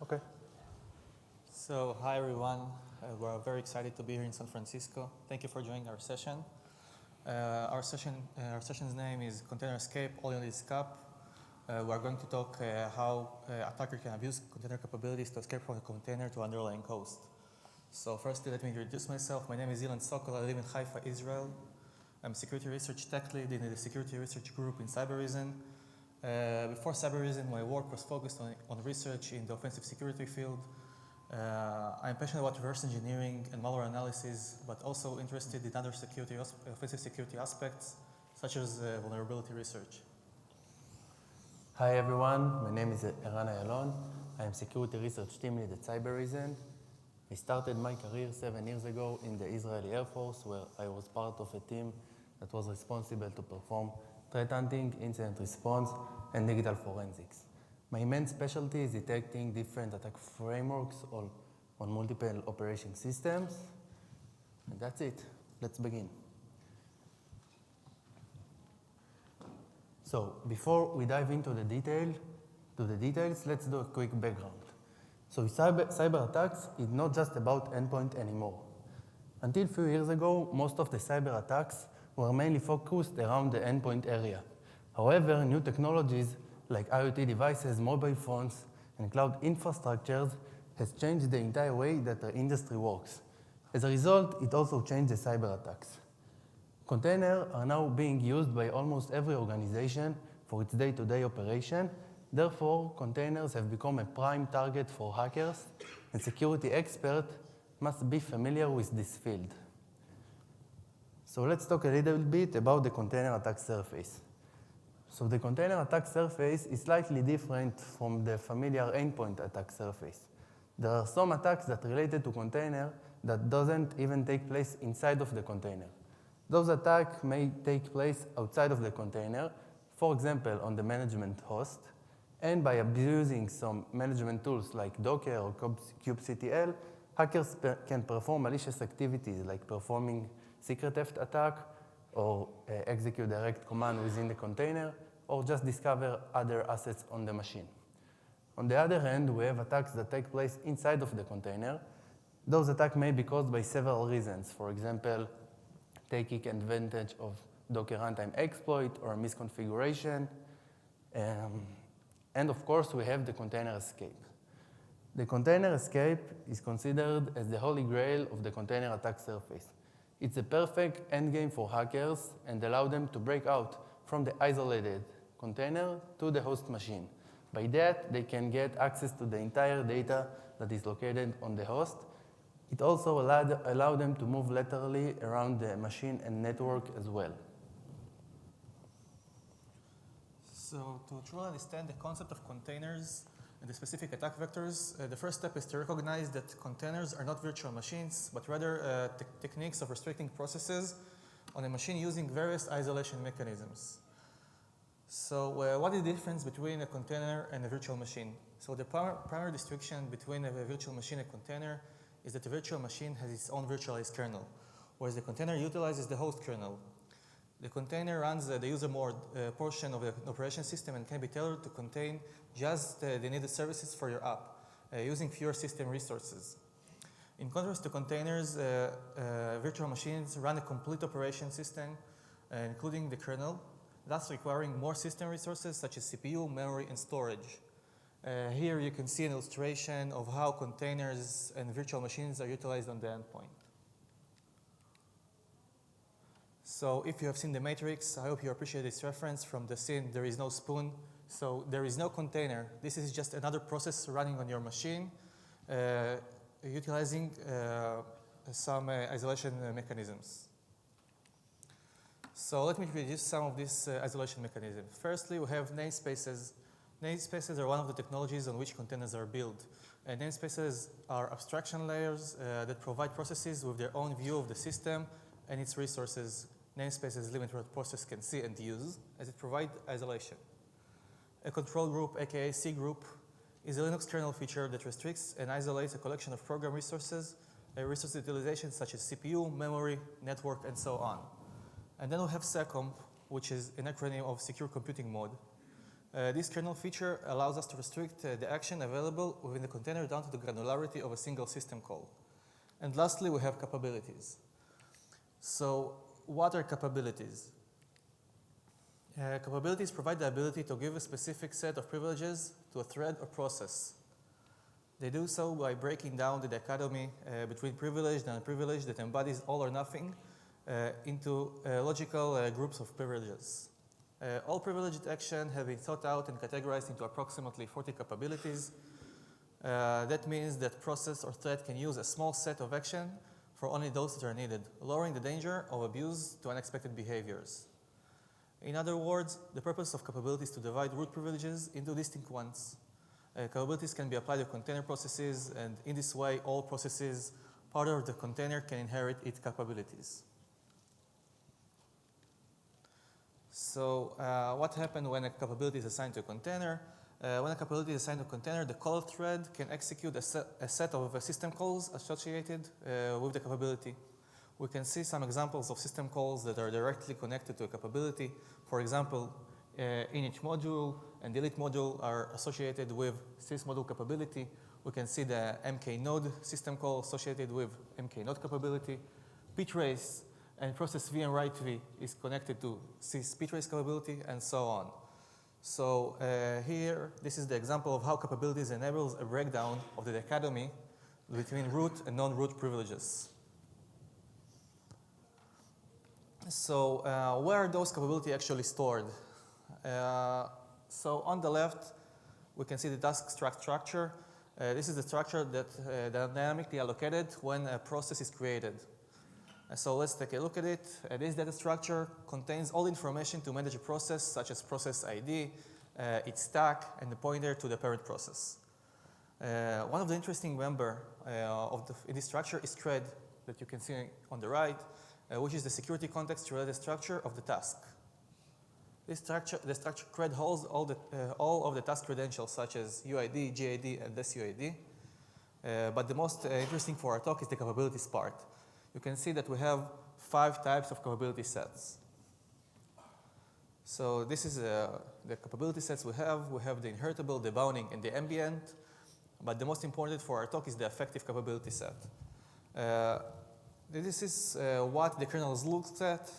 Okay. So, hi everyone. We're very excited to be here in San Francisco. Thank you for joining our session. Our session's name is Container Escape, All You Need is CAP. We're going to talk how attacker can abuse container capabilities to escape from a container to underlying host. So firstly, let me introduce myself. My name is Ilan Sokol. I live in Haifa, Israel. I'm a security research tech lead in the security research group in Cybereason. Before Cybereason, my work was focused on research in the offensive security field. I'm passionate about reverse engineering and malware analysis, but also interested in other offensive security aspects, such as vulnerability research. Hi everyone, my name is Eran Ayalon. I am security research team lead at Cybereason. I started my career 7 years ago in the Israeli Air Force, where I was part of a team that was responsible to perform threat hunting, incident response, and digital forensics. My main specialty is detecting different attack frameworks on multiple operation systems. And that's it. Let's begin. So before we dive into the details, let's do a quick background. So cyber attacks is not just about endpoint anymore. Until a few years ago, most of the cyber attacks were mainly focused around the endpoint area. However, new technologies like IoT devices, mobile phones, and cloud infrastructures has changed the entire way that the industry works. As a result, it also changed the cyber attacks. Containers are now being used by almost every organization for its day-to-day operation. Therefore, containers have become a prime target for hackers, and security experts must be familiar with this field. So let's talk a little bit about the container attack surface. So the container attack surface is slightly different from the familiar endpoint attack surface. There are some attacks that are related to container that doesn't even take place inside of the container. Those attacks may take place outside of the container, for example, on the management host, and by abusing some management tools like Docker or kubectl, hackers can perform malicious activities like performing secret theft attack, or execute direct command within the container, or just discover other assets on the machine. On the other hand, we have attacks that take place inside of the container. Those attacks may be caused by several reasons. For example, taking advantage of Docker runtime exploit or misconfiguration. And of course, we have the container escape. The container escape is considered as the holy grail of the container attack surface. It's a perfect endgame for hackers and allow them to break out from the isolated container to the host machine. By that, they can get access to the entire data that is located on the host. It also allows them to move laterally around the machine and network as well. So to truly understand the concept of containers and the specific attack vectors, the first step is to recognize that containers are not virtual machines, but rather techniques of restricting processes on a machine using various isolation mechanisms. So what is the difference between a container and a virtual machine? So the primary distinction between a virtual machine and a container is that the virtual machine has its own virtualized kernel, whereas the container utilizes the host kernel. The container runs the user mode portion of the operation system and can be tailored to contain just the needed services for your app, using fewer system resources. In contrast to containers, virtual machines run a complete operation system, including the kernel, thus requiring more system resources such as CPU, memory, and storage. Here you can see an illustration of how containers and virtual machines are utilized on the endpoint. So if you have seen the matrix, I hope you appreciate this reference from the scene There Is No Spoon. So there is no container. This is just another process running on your machine, utilizing some isolation mechanisms. So let me introduce some of these isolation mechanisms. Firstly, we have namespaces. Namespaces are one of the technologies on which containers are built. Namespaces are abstraction layers that provide processes with their own view of the system and its resources. Namespaces limit what process can see and use, as it provides isolation. A control group, aka C group, is a Linux kernel feature that restricts and isolates a collection of program resources, resource utilization such as CPU, memory, network, and so on. And then we have SecComp, which is an acronym of Secure Computing Mode. This kernel feature allows us to restrict the action available within the container down to the granularity of a single system call. And lastly, we have capabilities. So what are capabilities? Capabilities provide the ability to give a specific set of privileges to a thread or process. They do so by breaking down the dichotomy between privileged and unprivileged that embodies all or nothing into logical groups of privileges. All privileged action have been thought out and categorized into approximately 40 capabilities. That means that process or thread can use a small set of action for only those that are needed, lowering the danger of abuse to unexpected behaviors. In other words, the purpose of capabilities is to divide root privileges into distinct ones. Capabilities can be applied to container processes, and in this way, all processes part of the container can inherit its capabilities. So what happens when a capability is assigned to a container? When a capability is assigned to a container, the call thread can execute a set of system calls associated with the capability. We can see some examples of system calls that are directly connected to a capability. For example, init module and delete module are associated with sysmodule capability. We can see the mknode system call associated with mknode capability. ptrace and process v and write v is connected to sysptrace capability, and so on. So here, this is the example of how capabilities enables a breakdown of the dichotomy between root and non-root privileges. So where are those capabilities actually stored? So on the left, we can see the task structure. This is the structure that dynamically allocated when a process is created. So let's take a look at it. This data structure contains all information to manage a process, such as process ID, its stack, and the pointer to the parent process. One of the interesting members in this structure is CRED, that you can see on the right, which is the security context-related structure of the task. The structure CRED holds all of the task credentials, such as UID, GID, and SUID. But the most interesting for our talk is the capabilities part. You can see that we have 5 types of capability sets. So this is the capability sets we have. We have the inheritable, the bounding, and the ambient. But the most important for our talk is the effective capability set. This is what the kernel looks at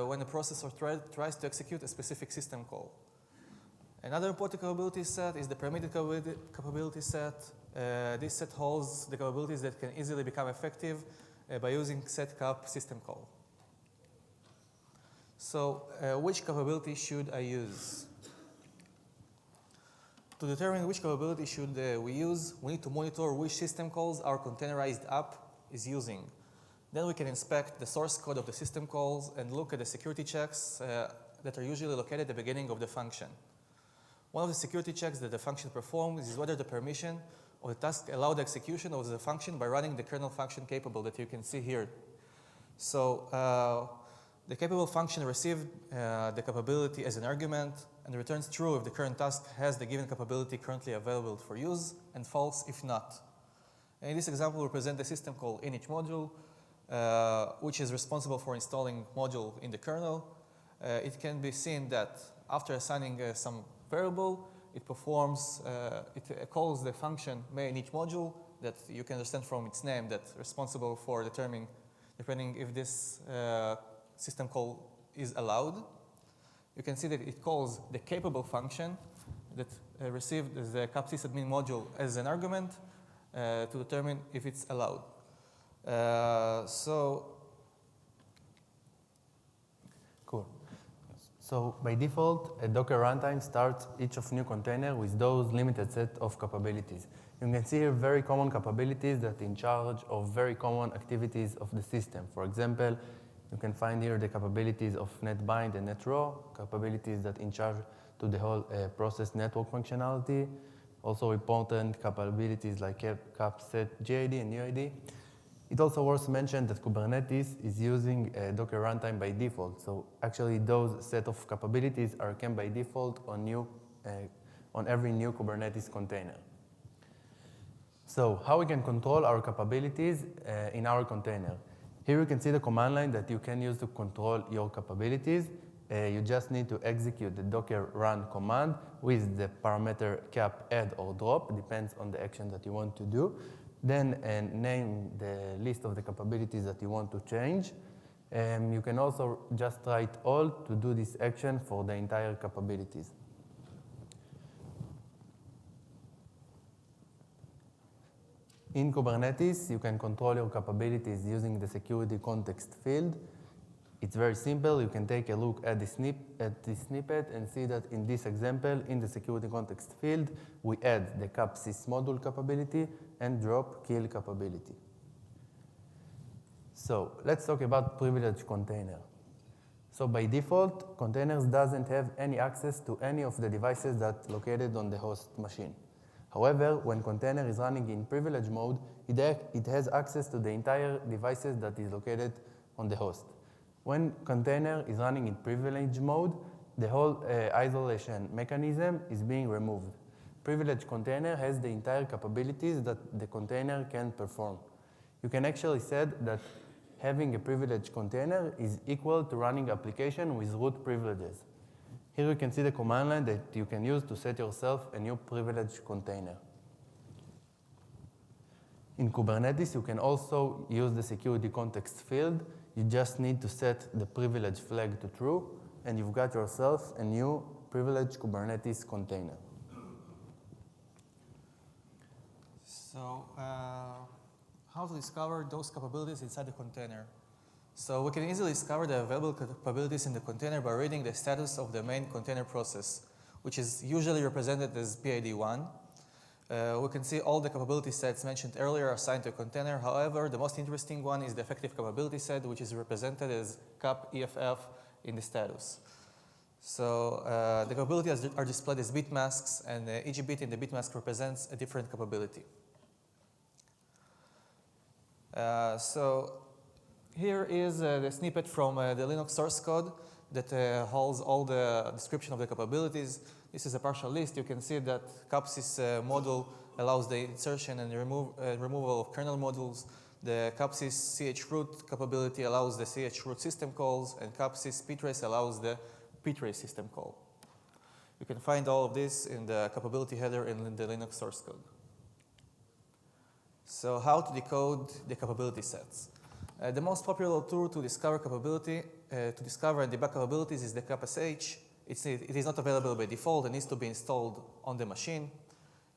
when a process or thread tries to execute a specific system call. Another important capability set is the permitted capability set. This set holds the capabilities that can easily become effective by using setcap system call. So which capability should I use? To determine which capability should we use, we need to monitor which system calls our containerized app is using. Then we can inspect the source code of the system calls and look at the security checks that are usually located at the beginning of the function. One of the security checks that the function performs is whether the permission of the task allow the execution of the function by running the kernel function capable that you can see here. So the capable function received the capability as an argument and returns true if the current task has the given capability currently available for use, and false if not. And in this example, we present the system called init module, which is responsible for installing module in the kernel. It can be seen that after assigning some variable, it performs, it calls the function main-init module that you can understand from its name that's responsible for determining if this system call is allowed. You can see that it calls the capable function that received the capsysadmin module as an argument to determine if it's allowed. Cool. So by default, a Docker runtime starts each of new container with those limited set of capabilities. You can see here very common capabilities that are in charge of very common activities of the system. For example, you can find here the capabilities of netbind and netraw, capabilities that are in charge to the whole process network functionality. Also important capabilities like capset GID and UID. It also worth mentioning that Kubernetes is using Docker runtime by default. So actually those set of capabilities are came by default on every new Kubernetes container. So how we can control our capabilities in our container. Here you can see the command line that you can use to control your capabilities. You just need to execute the docker run command with the parameter cap add or drop, depends on the action that you want to do. Then name the list of the capabilities that you want to change. You can also just write all to do this action for the entire capabilities. In Kubernetes, you can control your capabilities using the security context field. It's very simple. You can take a look at the snippet and see that in this example, in the security context field, we add the capsys module capability and drop kill capability. So let's talk about privileged container. So by default, containers doesn't have any access to any of the devices that located on the host machine. However, when container is running in privilege mode, it has access to the entire devices that is located on the host. When container is running in privilege mode, the whole isolation mechanism is being removed. Privileged container has the entire capabilities that the container can perform. You can actually say that having a privileged container is equal to running application with root privileges. Here you can see the command line that you can use to set yourself a new privileged container. In Kubernetes, you can also use the security context field. You just need to set the privilege flag to true, and you've got yourself a new privileged Kubernetes container. So how to discover those capabilities inside the container? So we can easily discover the available capabilities in the container by reading the status of the main container process, which is usually represented as PID1. We can see all the capability sets mentioned earlier assigned to a container. However, the most interesting one is the effective capability set, which is represented as cap EFF in the status. So the capabilities are displayed as bit masks, and each bit in the bit mask represents a different capability. So here is the snippet from the Linux source code that holds all the description of the capabilities. This is a partial list. You can see that capsys module allows the insertion and removal of kernel modules. The capsys chroot capability allows the chroot system calls, and capsys ptrace allows the ptrace system call. You can find all of this in the capability header in the Linux source code. So how to decode the capability sets? The most popular tool to discover capability, to discover and debug capabilities is the capsh. It is not available by default and needs to be installed on the machine.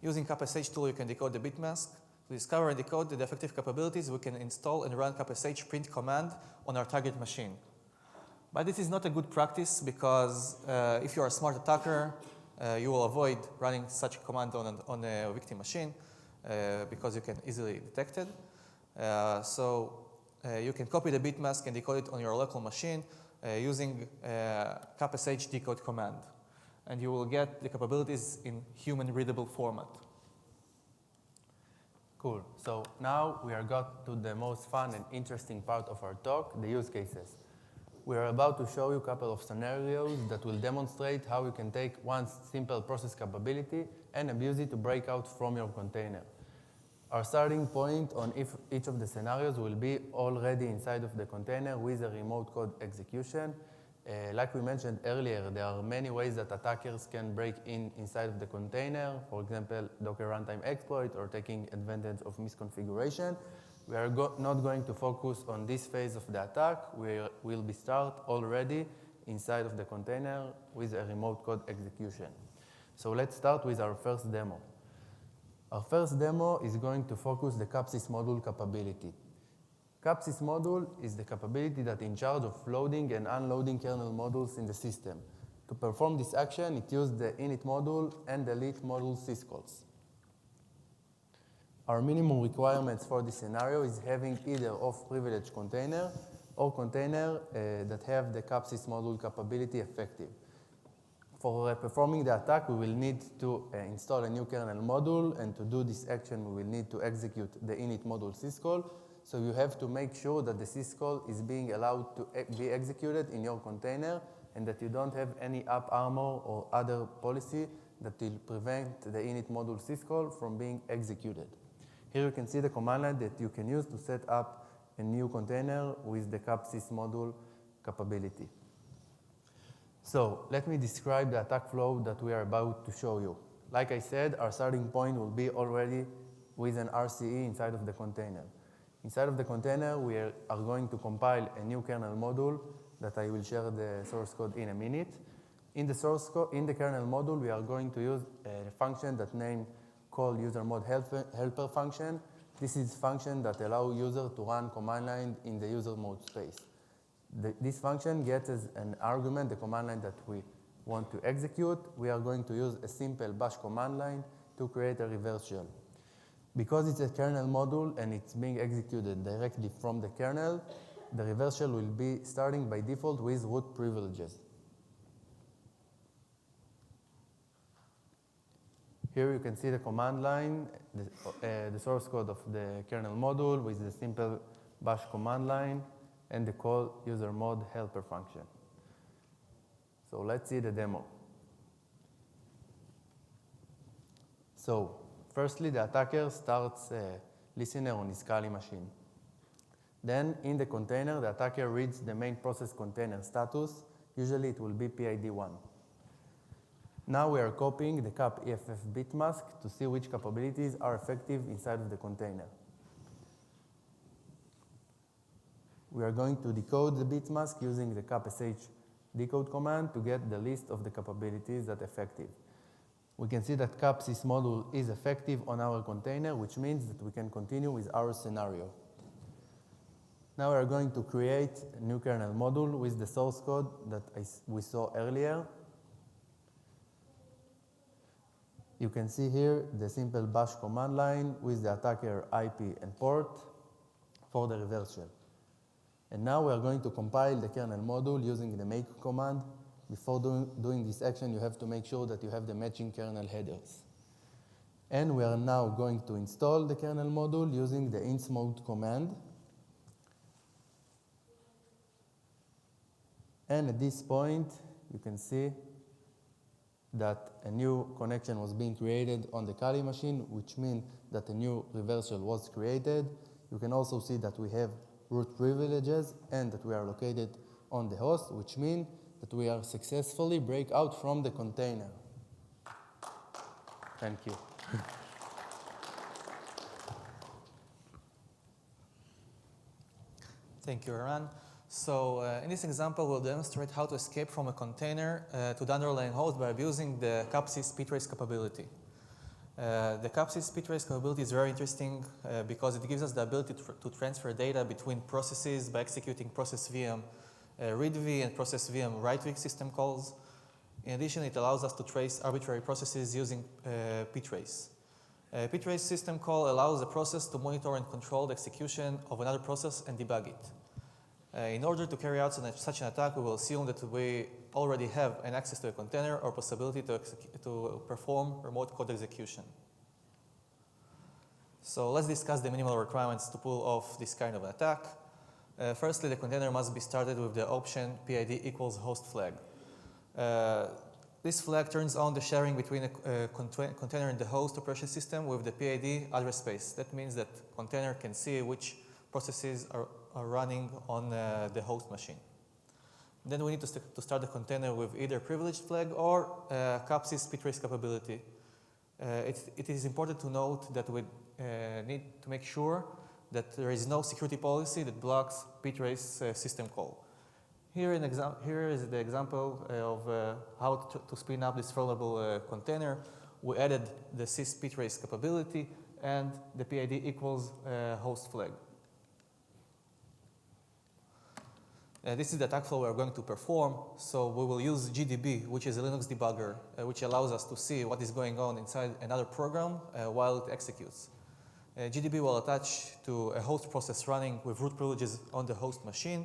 Using capsh tool, you can decode the bit mask. To discover and decode the effective capabilities, we can install and run capsh print command on our target machine. But this is not a good practice because if you are a smart attacker, you will avoid running such a command on a victim machine because you can easily detect it. You can copy the bit mask and decode it on your local machine using capsh decode command. And you will get the capabilities in human readable format. Cool. So now we are got to the most fun and interesting part of our talk, the use cases. We are about to show you a couple of scenarios that will demonstrate how you can take one simple process capability and abuse it to break out from your container. Our starting point on each of the scenarios will be already inside of the container with a remote code execution. Like we mentioned earlier, there are many ways that attackers can break inside of the container. For example, Docker runtime exploit or taking advantage of misconfiguration. We are not going to focus on this phase of the attack. We will be start already inside of the container with a remote code execution. So let's start with our first demo. Our first demo is going to focus the capsys module capability. Capsys module is the capability that is in charge of loading and unloading kernel modules in the system. To perform this action, it uses the init module and delete module syscalls. Our minimum requirements for this scenario is having either off privileged container or container that have the capsys module capability effective. For performing the attack, we will need to install a new kernel module, and to do this action, we will need to execute the init module syscall. So you have to make sure that the syscall is being allowed to be executed in your container and that you don't have any AppArmor or other policy that will prevent the init module syscall from being executed. Here you can see the command line that you can use to set up a new container with the capsys module capability. So let me describe the attack flow that we are about to show you. Like I said, our starting point will be already with an RCE inside of the container. Inside of the container, we are going to compile a new kernel module that I will share the source code in a minute. In the kernel module, we are going to use a function that named call user mode helper function. This is a function that allows user to run command line in the user mode space. This function gets as an argument the command line that we want to execute. We are going to use a simple bash command line to create a reverse shell. Because it's a kernel module and it's being executed directly from the kernel, the reverse shell will be starting by default with root privileges. Here you can see the command line, the source code of the kernel module with the simple bash command line and the call user mode helper function. So let's see the demo. So firstly, the attacker starts a listener on his Kali machine. Then in the container, the attacker reads the main process container status. Usually it will be PID1. Now we are copying the cap EFF bit mask to see which capabilities are effective inside of the container. We are going to decode the bit mask using the capsh decode command to get the list of the capabilities that are effective. We can see that capsys module is effective on our container, which means that we can continue with our scenario. Now we are going to create a new kernel module with the source code that we saw earlier. You can see here the simple bash command line with the attacker IP and port for the reverse shell. And now we are going to compile the kernel module using the make command. Before doing this action, you have to make sure that you have the matching kernel headers. And we are now going to install the kernel module using the insmode command. And at this point, you can see that a new connection was being created on the Kali machine, which means that a new reverse shell was created. You can also see that we have root privileges and that we are located on the host, which means that we are successfully break out from the container. Thank you. Thank you, Eran. So in this example, we'll demonstrate how to escape from a container to the underlying host by abusing the capsys ptrace capability. The capsys ptrace capability is very interesting because it gives us the ability to transfer data between processes by executing process VM readv and process VM writev system calls. In addition, it allows us to trace arbitrary processes using ptrace. Ptrace system call allows a process to monitor and control the execution of another process and debug it. In order to carry out such an attack, we will assume that we already have an access to a container or possibility to perform remote code execution. So let's discuss the minimal requirements to pull off this kind of attack. Firstly, the container must be started with the option PID equals host flag. This flag turns on the sharing between a container and the host operation system with the PID address space. That means that container can see which processes are running on the host machine. Then we need to start the container with either privileged flag or capsys ptrace capability. It is important to note that we need to make sure that there is no security policy that blocks ptrace system call. Here is the example of how to spin up this vulnerable container. We added the sys ptrace capability and the PID equals host flag. This is the attack flow we are going to perform. So we will use GDB, which is a Linux debugger, which allows us to see what is going on inside another program while it executes. GDB will attach to a host process running with root privileges on the host machine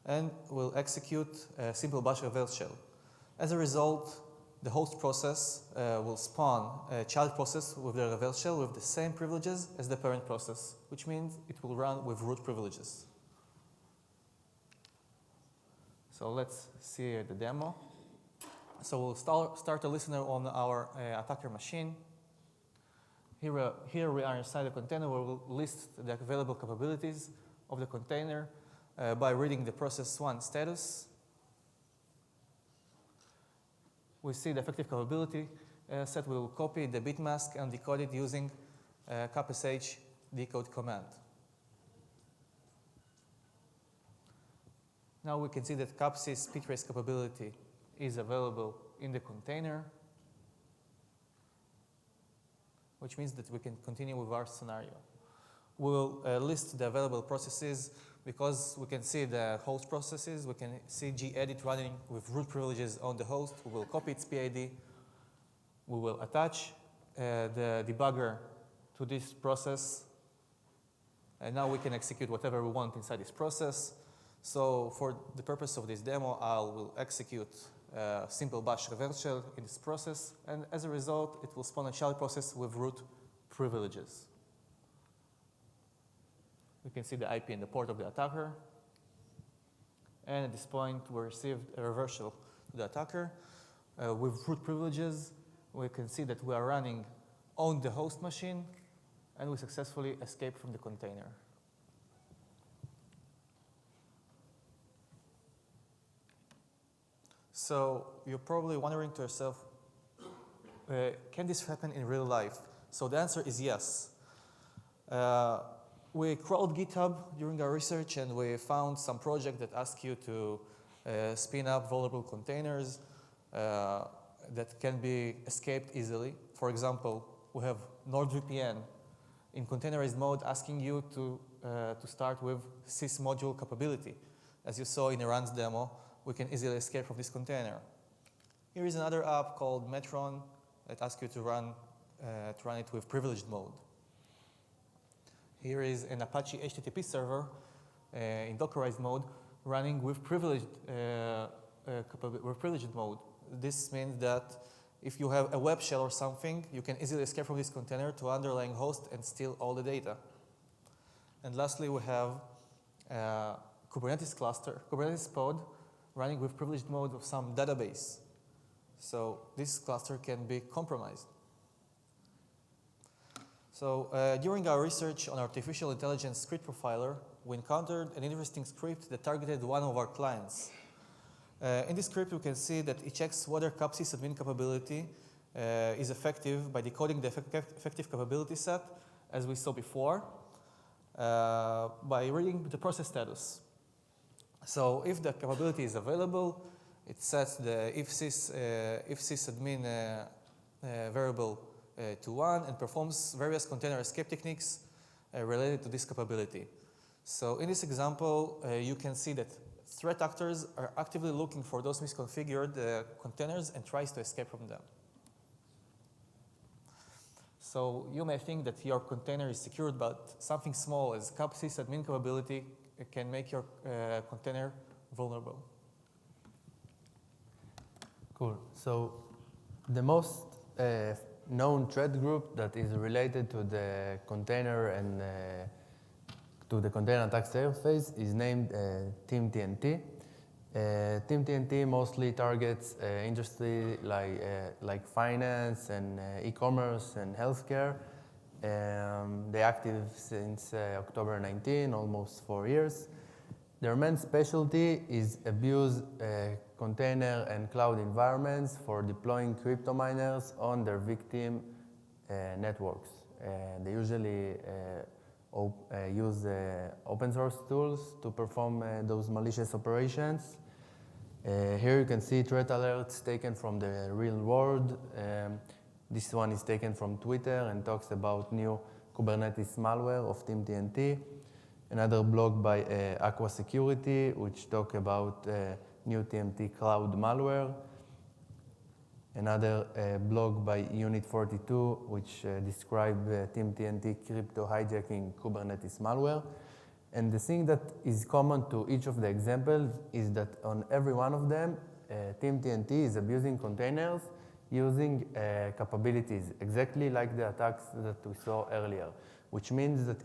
and will execute a simple bash reverse shell. As a result, the host process will spawn a child process with the reverse shell with the same privileges as the parent process, which means it will run with root privileges. So let's see the demo. So we'll start a listener on our attacker machine. Here we are inside the container where we'll list the available capabilities of the container by reading the process1 status. we see the effective capability set. We will copy the bit mask and decode it using capsh decode command. Now we can see that capsys ptrace capability is available in the container, which means that we can continue with our scenario. We'll list the available processes because we can see the host processes. We can see gedit running with root privileges on the host. We will copy its PID. We will attach the debugger to this process. And now we can execute whatever we want inside this process. So for the purpose of this demo, I will execute a simple bash reverse shell in this process. And as a result, it will spawn a shell process with root privileges. We can see the IP and the port of the attacker. And at this point, we received a reverse shell to the attacker. With root privileges, we can see that we are running on the host machine, and we successfully escaped from the container. So you're probably wondering to yourself, can this happen in real life? So the answer is yes. We crawled GitHub during our research, and we found some project that ask you to spin up vulnerable containers that can be escaped easily. For example, we have NordVPN in containerized mode asking you to start with sys module capability. As you saw in Iran's demo, we can easily escape from this container. Here is another app called Metron that asks you to run it with privileged mode. Here is an Apache HTTP server in Dockerized mode running with privileged mode. This means that if you have a web shell or something, you can easily escape from this container to underlying host and steal all the data. And lastly, we have a Kubernetes cluster, Kubernetes pod, running with privileged mode of some database. So this cluster can be compromised. So during our research on artificial intelligence script profiler, we encountered an interesting script that targeted one of our clients. In this script, we can see that it checks whether capsys admin capability is effective by decoding the effective capability set, as we saw before, by reading the process status. So if the capability is available, it sets the if sysadmin variable to 1 and performs various container escape techniques related to this capability. So in this example, you can see that threat actors are actively looking for those misconfigured containers and tries to escape from them. So you may think that your container is secured, but something small as capsys admin capability can make your container vulnerable. Cool. So the most known threat group that is related to the container and to the container attack surface is named TeamTNT. TeamTNT mostly targets industry like finance and e-commerce and healthcare. They're active since October 19, almost 4 years. Their main specialty is abuse container and cloud environments for deploying crypto miners on their victim networks. They usually use open source tools to perform those malicious operations. Here you can see threat alerts taken from the real world. This one is taken from Twitter and talks about new Kubernetes malware of TeamTNT. Another blog by Aqua Security, which talk about new TMT cloud malware. Another blog by Unit42, which describe TeamTNT crypto hijacking Kubernetes malware. And the thing that is common to each of the examples is that on every one of them, TeamTNT is abusing containers using capabilities, exactly like the attacks that we saw earlier, which means that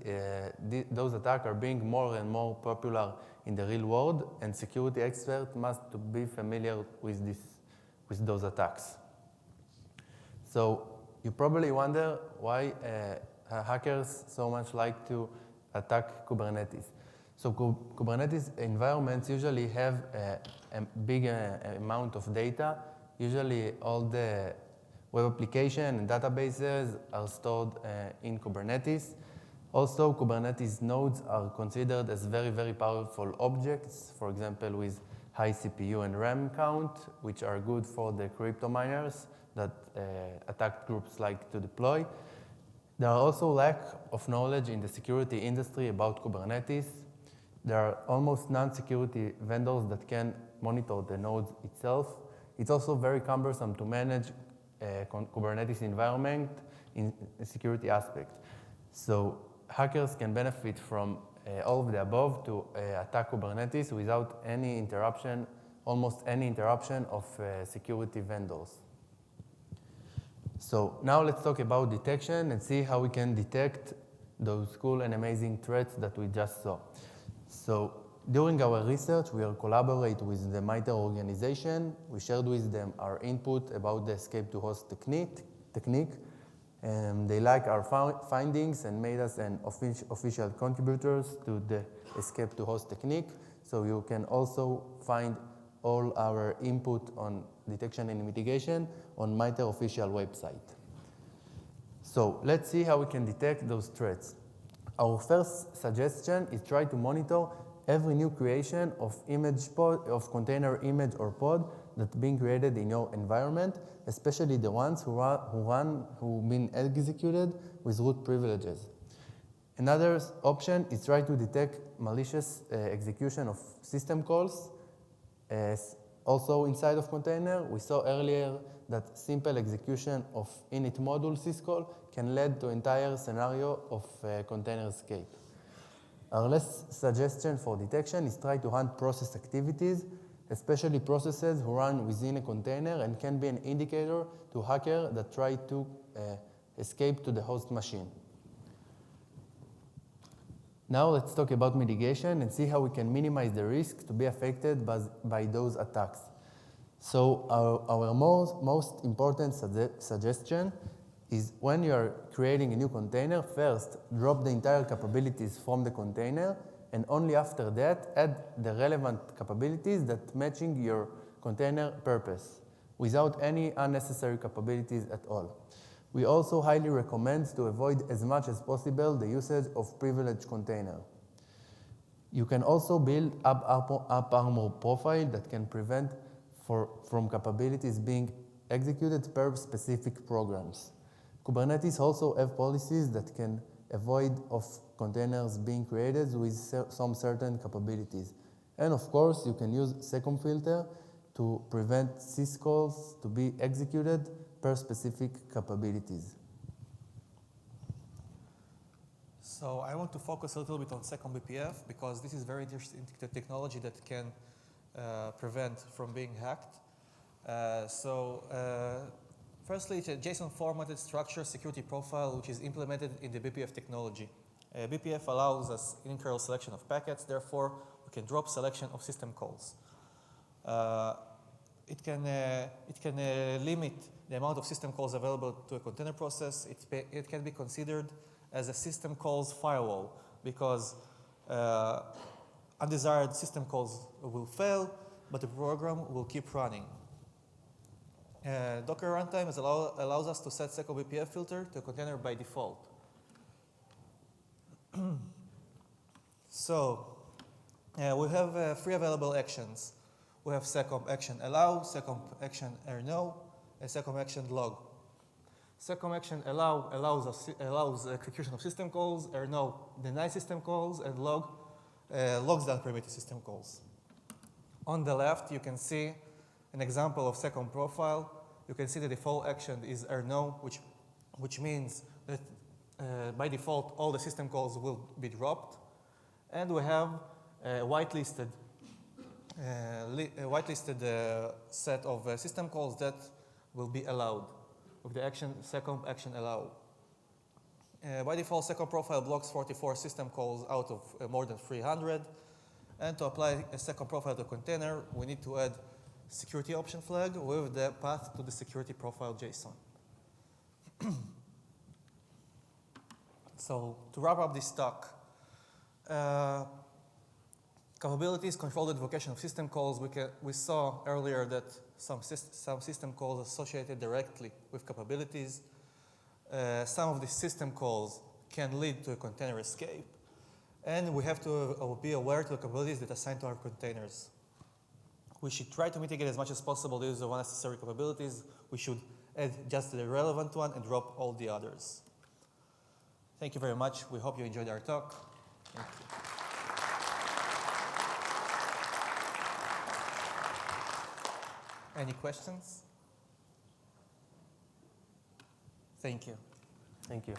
those attacks are being more and more popular in the real world, and security experts must be familiar with those attacks. So you probably wonder why hackers so much like to attack Kubernetes. So Kubernetes environments usually have a big amount of data Usually all the web application and databases are stored in Kubernetes. Also, Kubernetes nodes are considered as very, very powerful objects, for example, with high CPU and RAM count, which are good for the crypto miners that attack groups like to deploy. There are also lack of knowledge in the security industry about Kubernetes. There are almost non-security vendors that can monitor the nodes itself. It's also very cumbersome to manage Kubernetes environment in a security aspect. So hackers can benefit from all of the above to attack Kubernetes without any interruption, almost any interruption of security vendors. So now let's talk about detection and see how we can detect those cool and amazing threats that we just saw. So during our research, we collaborate with the MITRE organization. We shared with them our input about the escape to host technique. They like our findings and made us an official contributors to the escape to host technique. So you can also find all our input on detection and mitigation on MITRE official website. So let's see how we can detect those threats. Our first suggestion is try to monitor every new creation of container image or pod that's being created in your environment, especially the ones who've been executed with root privileges. Another option is try to detect malicious execution of system calls. Also inside of container, we saw earlier that simple execution of init module syscall can lead to entire scenario of container escape. Our last suggestion for detection is try to hunt process activities, especially processes who run within a container and can be an indicator to hacker that try to escape to the host machine. Now let's talk about mitigation and see how we can minimize the risk to be affected by those attacks. So our most important suggestion is when you are creating a new container, first drop the entire capabilities from the container, and only after that add the relevant capabilities that matching your container purpose without any unnecessary capabilities at all. We also highly recommend to avoid as much as possible the usage of privileged container. You can also build AppArmor profile that can prevent from capabilities being executed per specific programs. Kubernetes also have policies that can avoid of containers being created with some certain capabilities. And of course, you can use SecOmfilter to prevent syscalls to be executed per specific capabilities. So I want to focus a little bit on SecOmBPF because this is very interesting technology that can prevent from being hacked. Firstly, it's a JSON formatted structure security profile which is implemented in the BPF technology. BPF allows us in-kernel selection of packets, therefore we can drop selection of system calls. It can limit the amount of system calls available to a container process. It can be considered as a system calls firewall because undesired system calls will fail, but the program will keep running. Docker runtime allows us to set SecOmBPF filter to a container by default. We have three available actions. We have secomp action allow, secomp action no, and secomp action log. Secomp action allow allows execution of system calls, no denies system calls, and log logs the unpermitted system calls. On the left, you can see an example of secomp profile. You can see the default action is no, which means that by default all the system calls will be dropped, and we have a whitelisted set of system calls that will be allowed with the action secomp action allow. By default, secomp profile blocks 44 system calls out of more than 300. And to apply a secomp profile to container, we need to add security option flag with the path to the security profile JSON. So to wrap up this talk, Capabilities control the invocation of system calls. We saw earlier that some system calls associated directly with capabilities. Some of the system calls can lead to a container escape. And we have to be aware to the capabilities that assign to our containers. We should try to mitigate as much as possible the use of unnecessary capabilities. We should add just the relevant one and drop all the others. Thank you very much. We hope you enjoyed our talk. Thank you. Any questions? Thank you. Thank you.